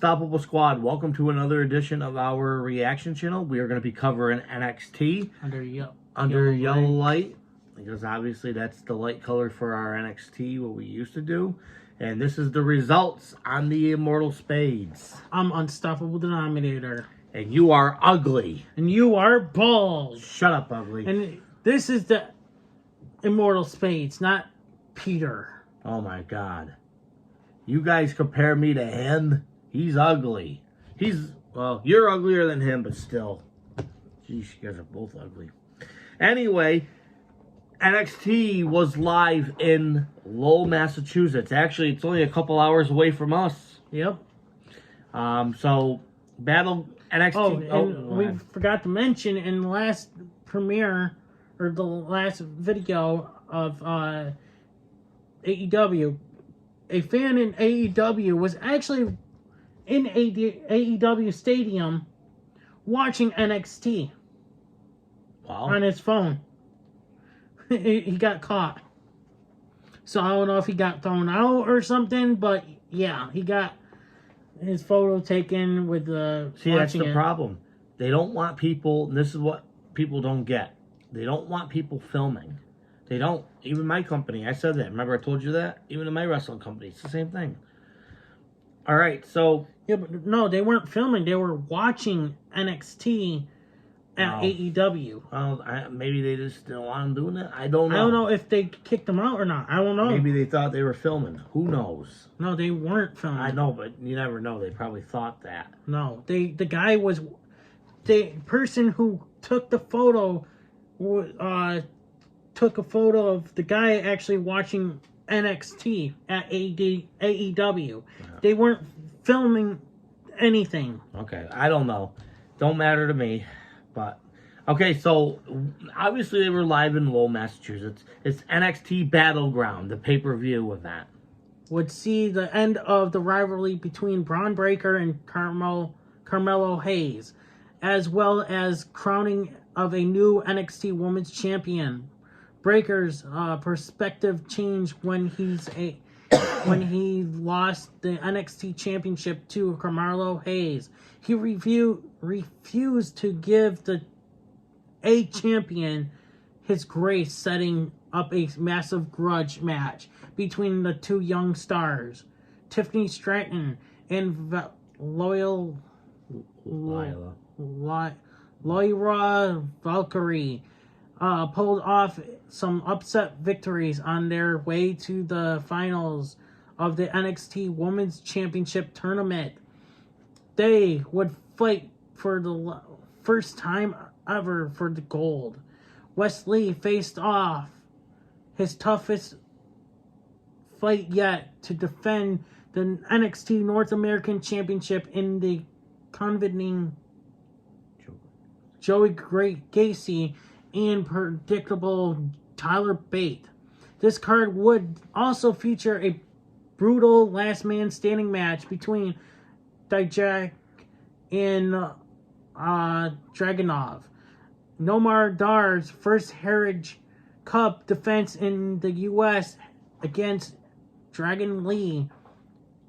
Unstoppable Squad, welcome to another edition of our reaction channel. We are going to be covering NXT under yellow light, because obviously that's the light color for our NXT, what we used to do. And this is the results on the Immortal Spades. I'm Unstoppable Denominator. And you are ugly. And you are bald. Shut up, ugly. And this is the Immortal Spades, not Peter. Oh my God. You guys compare me to him? He's ugly. Well, you're uglier than him, but still. Geez, you guys are both ugly. Anyway, NXT was live in Lowell, Massachusetts. Actually, it's only a couple hours away from us. Yep. So, NXT... we forgot to mention in the last premiere, or the last video of AEW, a fan in AEW was actually in AEW Stadium watching NXT. Wow. On his phone. He got caught. So I don't know if he got thrown out or something, but yeah, he got his photo taken with the... See, that's the problem. They don't want people, and this is what people don't get. They don't want people filming. They don't. Even my company, I said that. Remember I told you that? Even in my wrestling company, it's the same thing. All right, so... Yeah, but no, they weren't filming. They were watching NXT at AEW. Well, maybe they just didn't want them doing it. I don't know. I don't know if they kicked them out or not. I don't know. Maybe they thought they were filming. Who knows? No, they weren't filming. I know, but you never know. They probably thought that. No, the guy was... The person who took the photo... took a photo of the guy actually watching NXT at AEW. Yeah. They weren't filming anything. Okay, I don't know. Don't matter to me. But, okay, so obviously they were live in Lowell, Massachusetts. It's NXT Battleground, the pay-per-view event. Would see the end of the rivalry between Bron Breakker and Carmelo Hayes, as well as crowning of a new NXT Women's Champion. Breaker's perspective changed when he lost the NXT Championship to Carmelo Hayes. He refused to give a champion his grace, setting up a massive grudge match between the two young stars, Tiffany Stratton and Lyra Valkyrie. Pulled off some upset victories on their way to the finals of the NXT Women's Championship tournament. They would fight for the first time ever for the gold. Wesley faced off his toughest fight yet to defend the NXT North American Championship in the convening Joey Gacy and predictable Tyler Bate. This card would also feature a brutal last man standing match between Dijak and Dragunov. Nomar Dar's first Heritage Cup defense in the U.S. against Dragon Lee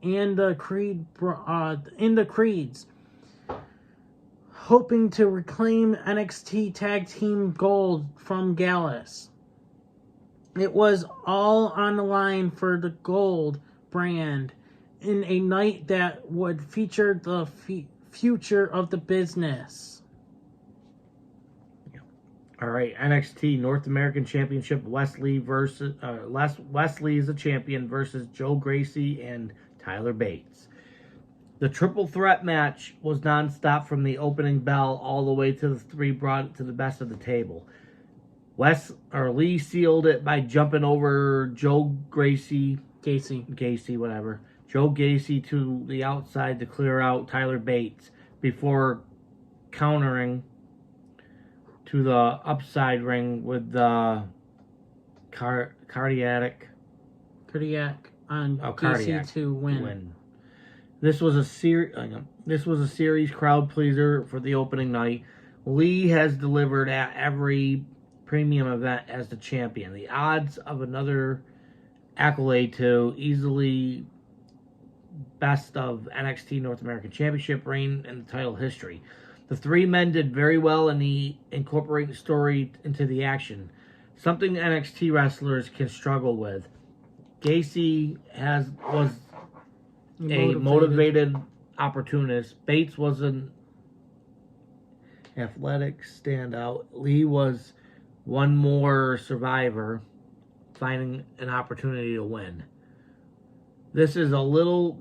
and the Creeds, hoping to reclaim NXT Tag Team Gold from Gallus. It was all on the line for the Gold brand in a night that would feature the future of the business. All right, NXT North American Championship, Wesley is a champion versus Joe Gracie and Tyler Bates. The triple threat match was nonstop from the opening bell all the way to the three brought it to the best of the table. Lee sealed it by jumping over Joe Gacy, Joe Gacy to the outside to clear out Tyler Bates before countering to the upside ring with the cardiac on Gacy to win. This was a series crowd pleaser for the opening night. Lee has delivered at every premium event as the champion. The odds of another accolade to easily best of NXT North American Championship reign in the title history. The three men did very well in the incorporating story into the action, something NXT wrestlers can struggle with. Gacy was a motivated opportunist. Bates was an athletic standout. Lee was one more survivor, finding an opportunity to win. This is little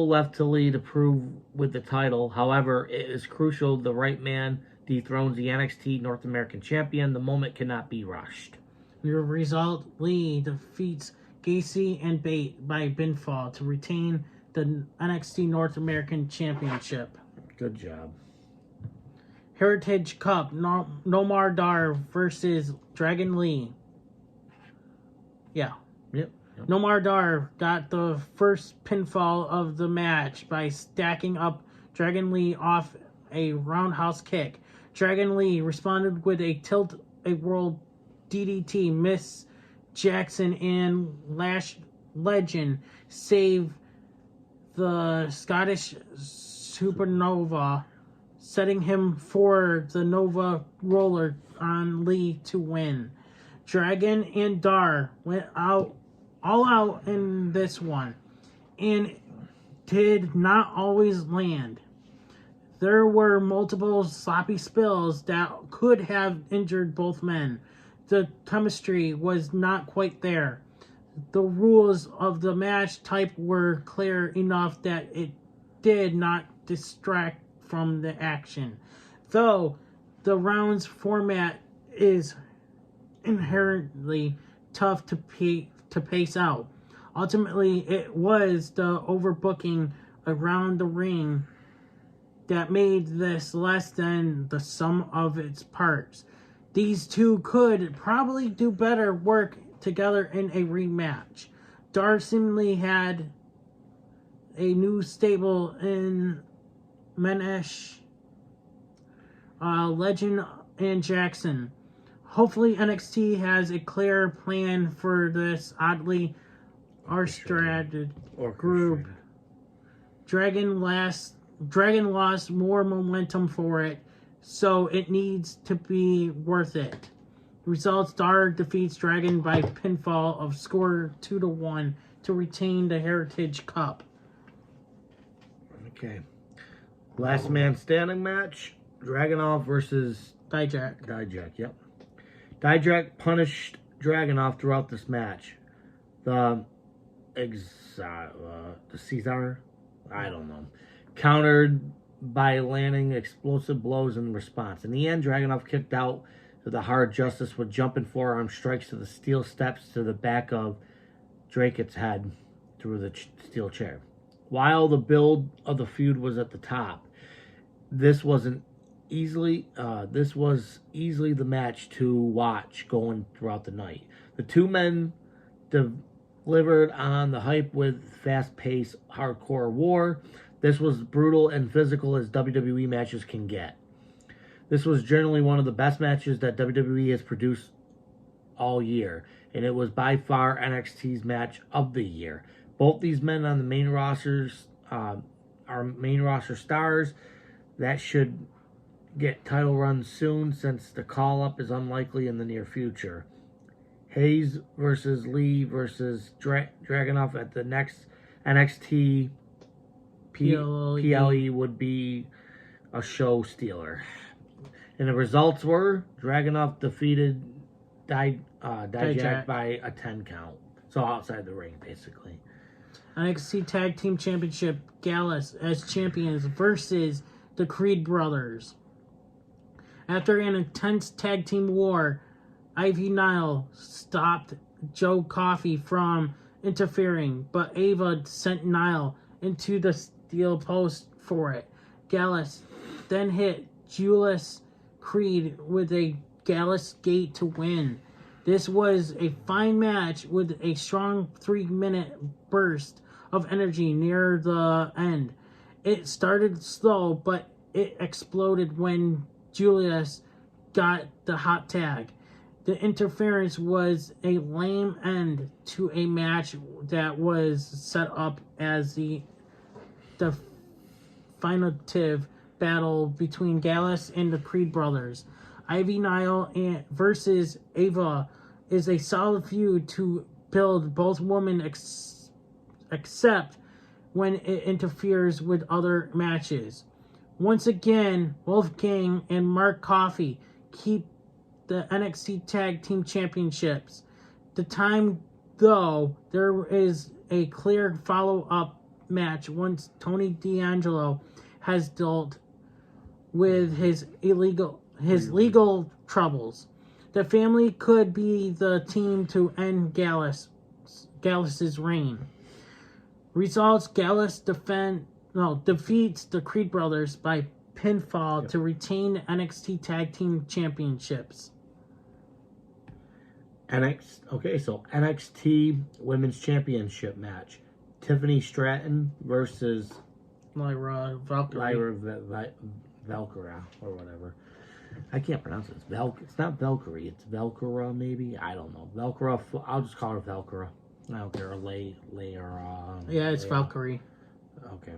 left to Lee to prove with the title. However, it is crucial the right man dethrones the NXT North American Champion. The moment cannot be rushed. Your result, Lee defeats Gacy and Bate by pinfall to retain the NXT North American Championship. Good job. Heritage Cup, Nomar Dar versus Dragon Lee. Yeah. Yep. Nomar Dar got the first pinfall of the match by stacking up Dragon Lee off a roundhouse kick. Dragon Lee responded with a tilt-a-whirl DDT. Miss Jackson and Lash Legend save the Scottish Supernova, setting him for the Nova Roller on Lee to win. Dragon and Dar went all out in this one, and did not always land. There were multiple sloppy spills that could have injured both men. The chemistry was not quite there. The rules of the match type were clear enough that it did not distract from the action. Though the rounds format is inherently tough to pace out. Ultimately, it was the overbooking around the ring that made this less than the sum of its parts. These two could probably do better work together in a rematch. Dar seemingly had a new stable in Menesh, Legend, and Jackson. Hopefully NXT has a clear plan for this oddly orchestrated group. Dragon lost more momentum for it, so it needs to be worth it. Results: Dar defeats Dragon by pinfall of score 2-1 to retain the Heritage Cup. Okay. Last man standing match: Dragunov versus Dijak. Yep. Dijak punished Dragunov throughout this match. The Caesar, I don't know, countered by landing explosive blows in response. In the end, Dragunov kicked out to the hard justice with jumping forearm strikes to the steel steps to the back of Drake's head through the steel chair. While the build of the feud was at the top, this was easily the match to watch going throughout the night. The two men delivered on the hype with fast-paced hardcore war. This was brutal and physical as WWE matches can get. This was generally one of the best matches that WWE has produced all year, and it was by far NXT's match of the year. Both these men on the main rosters are main roster stars that should get title runs soon, since the call-up is unlikely in the near future. Hayes versus Lee versus Dragunov at the next NXT PLE would be a show stealer. And the results were Dragunov defeated Dijak by a 10 count. So outside the ring, basically. NXT Tag Team Championship: Gallus as champions versus the Creed brothers. After an intense tag team war, Ivy Nile stopped Joe Coffey from interfering, but Ava sent Nile into the steel post for it. Gallus then hit Julius Creed with a Gallus Gate to win. This was a fine match with a strong 3-minute burst of energy near the end. It started slow, but it exploded when Julius got the hot tag. The interference was a lame end to a match that was set up as the definitive battle between Gallus and the Creed brothers. Ivy Nile versus Ava is a solid feud to build both women except when it interferes with other matches. Once again, Wolfgang and Mark Coffey keep the NXT Tag Team Championships. The time, though, there is a clear follow-up match once Tony D'Angelo has dealt with his legal troubles. The family could be the team to end Gallus's reign. Results: Gallus defeats the Creed brothers by pinfall to retain the NXT Tag Team Championships. NXT Women's Championship match. Tiffany Stratton versus Lyra Valkyrie. Valkyra or whatever. I can't pronounce it. It's not Valkyrie. It's Valkyra, maybe. I don't know. Valkyra. I'll just call her Valkyra. I don't care. Yeah, it's Valkyrie. Okay.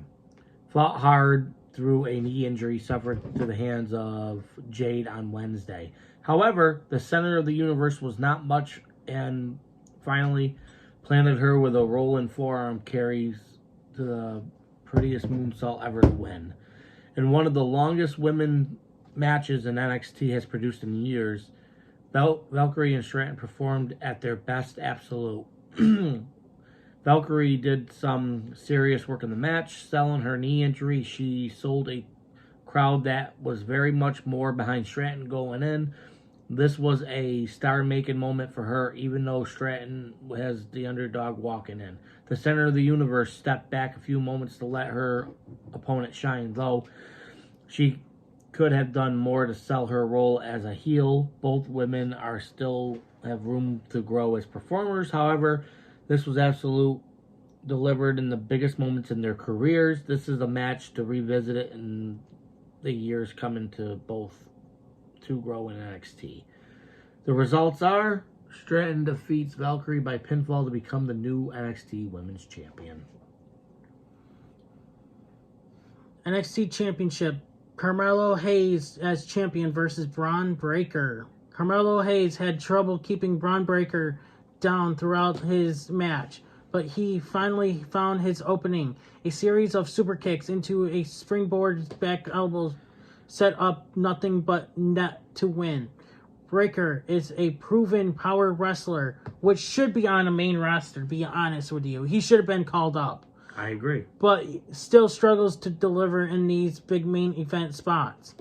Fought hard through a knee injury suffered to the hands of Jade on Wednesday. However, the center of the universe was not much and finally planted her with a rolling forearm carries to the prettiest moonsault ever to win. In one of the longest women matches in NXT has produced in years, Valkyrie and Stratton performed at their best absolute. Valkyrie did some serious work in the match, selling her knee injury. She sold a crowd that was very much more behind Stratton going in. This was a star-making moment for her, even though Stratton has the underdog walking in. The center of the universe stepped back a few moments to let her opponent shine, though she could have done more to sell her role as a heel. Both women are still have room to grow as performers. However, this was absolute delivered in the biggest moments in their careers. This is a match to revisit it in the years coming to both to grow in NXT. The results are Stratton defeats Valkyrie by pinfall to become the new NXT Women's Champion. NXT Championship. Carmelo Hayes as champion versus Bron Breakker. Carmelo Hayes had trouble keeping Bron Breakker down throughout his match, but he finally found his opening. A series of super kicks into a springboard back elbow set up nothing but net to win. Breakker is a proven power wrestler, which should be on a main roster, to be honest with you. He should have been called up. I agree. But still struggles to deliver in these big main event spots.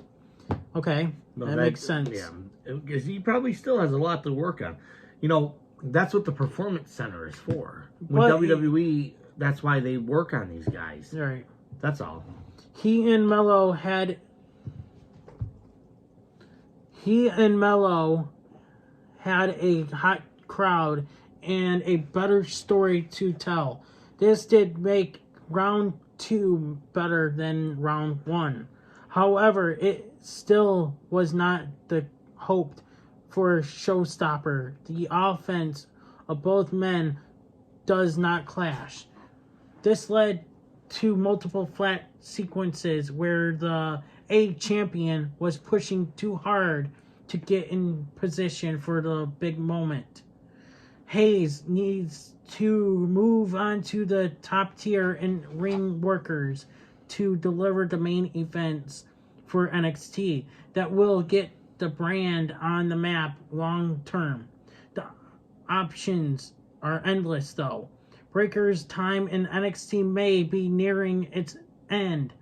Okay, that makes sense. Yeah, because he probably still has a lot to work on. You know, that's what the Performance Center is for. With WWE, that's why they work on these guys. Right. That's all. He and Mello had a hot crowd and a better story to tell. This did make round 2 better than round 1. However, it still was not the hoped for showstopper. The offense of both men does not clash. This led to multiple flat sequences where the A champion was pushing too hard to get in position for the big moment. Hayes needs to move on to the top tier and ring workers to deliver the main events for NXT that will get the brand on the map long term. The options are endless though. Breakker's time in NXT may be nearing its end.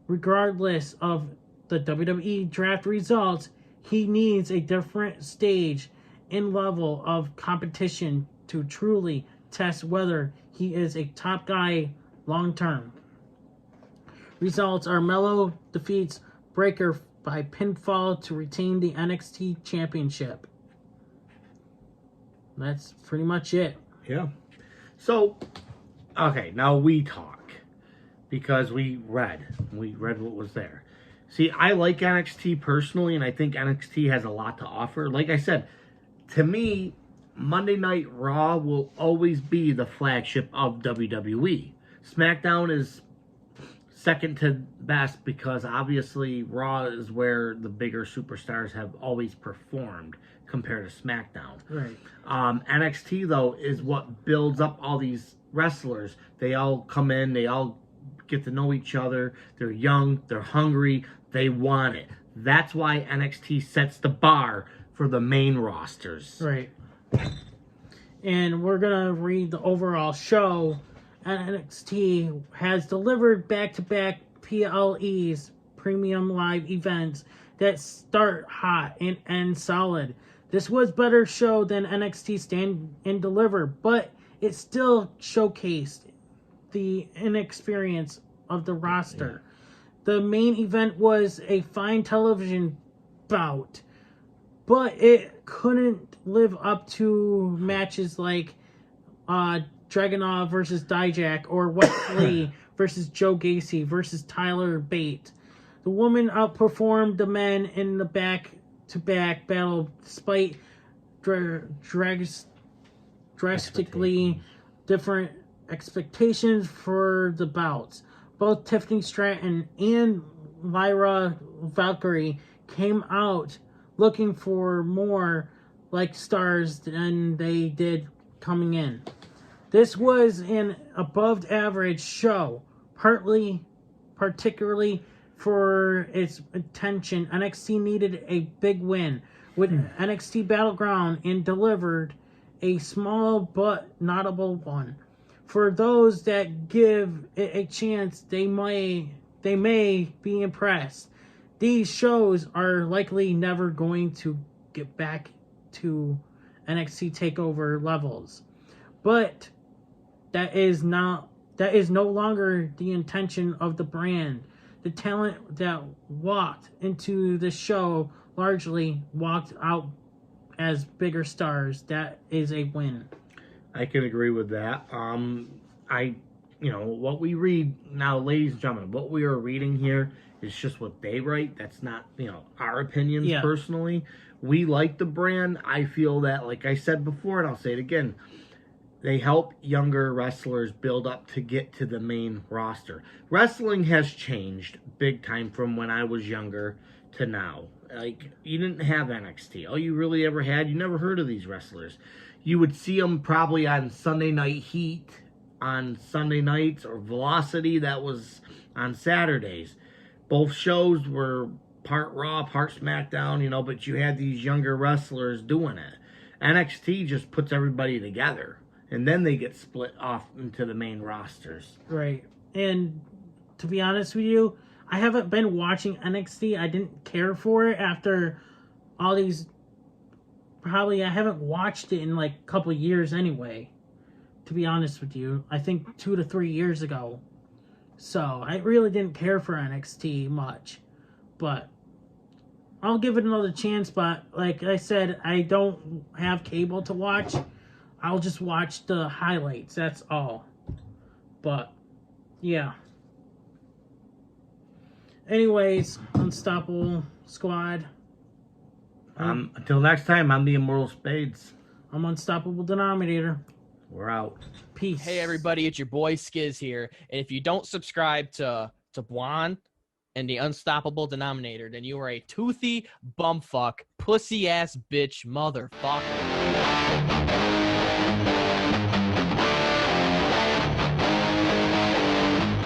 Regardless of the WWE draft results, he needs a different stage and level of competition to truly test whether he is a top guy long term. Results are Mello defeats Breakker by pinfall to retain the NXT Championship. That's pretty much it. Yeah. So, okay, now we talk because we read what was there. See, I like NXT personally, and I think NXT has a lot to offer. Like I said, to me, Monday Night Raw will always be the flagship of WWE. SmackDown is second to best because obviously Raw is where the bigger superstars have always performed compared to SmackDown. Right. NXT though is what builds up all these wrestlers. They all come in, they all get to know each other. They're young, they're hungry, they want it. That's why NXT sets the bar for the main rosters. Right. And we're going to read the overall show. NXT has delivered back-to-back PLEs, premium live events, that start hot and end solid. This was better show than NXT Stand and Deliver, but it still showcased the inexperience of the roster. The main event was a fine television bout, but it couldn't live up to matches like Dragunov versus Dijak or Wesley versus Joe Gacy versus Tyler Bate. The women outperformed the men in the back-to-back battle despite drastically different expectations for the bouts. Both Tiffany Stratton and Lyra Valkyrie came out looking for more like stars than they did coming in. This was an above average show, particularly for its attention. NXT needed a big win with NXT Battleground and delivered a small but notable one. For those that give it a chance, they may be impressed. These shows are likely never going to get back to NXT TakeOver levels, but that is no longer the intention of the brand. The talent that walked into the show largely walked out as bigger stars. That is a win. I can agree with that. What we read now, ladies and gentlemen, what we are reading here is just what they write. That's not, our opinions personally. We like the brand. I feel that, like I said before, and I'll say it again, they help younger wrestlers build up to get to the main roster. Wrestling has changed big time from when I was younger to now. Like, you didn't have NXT. All you really ever had, you never heard of these wrestlers. You would see them probably on Sunday Night Heat on Sunday nights, or Velocity, that was on Saturdays. Both shows were part Raw, part SmackDown, but you had these younger wrestlers doing it. NXT just puts everybody together, and then they get split off into the main rosters. Right. And to be honest with you, I haven't been watching NXT. I didn't care for it after all these. Probably I haven't watched it in like a couple of years anyway, to be honest with you. I think 2 to 3 years ago. So I really didn't care for NXT much. But I'll give it another chance. But like I said, I don't have cable to watch. I'll just watch the highlights. That's all. But yeah. Anyways, Unstoppable Squad. Until next time, I'm the Immortal Spades. I'm Unstoppable Denominator. We're out. Peace. Hey everybody, it's your boy Skiz here. And if you don't subscribe to Bron and the Unstoppable Denominator, then you are a toothy bumfuck, pussy ass bitch motherfucker.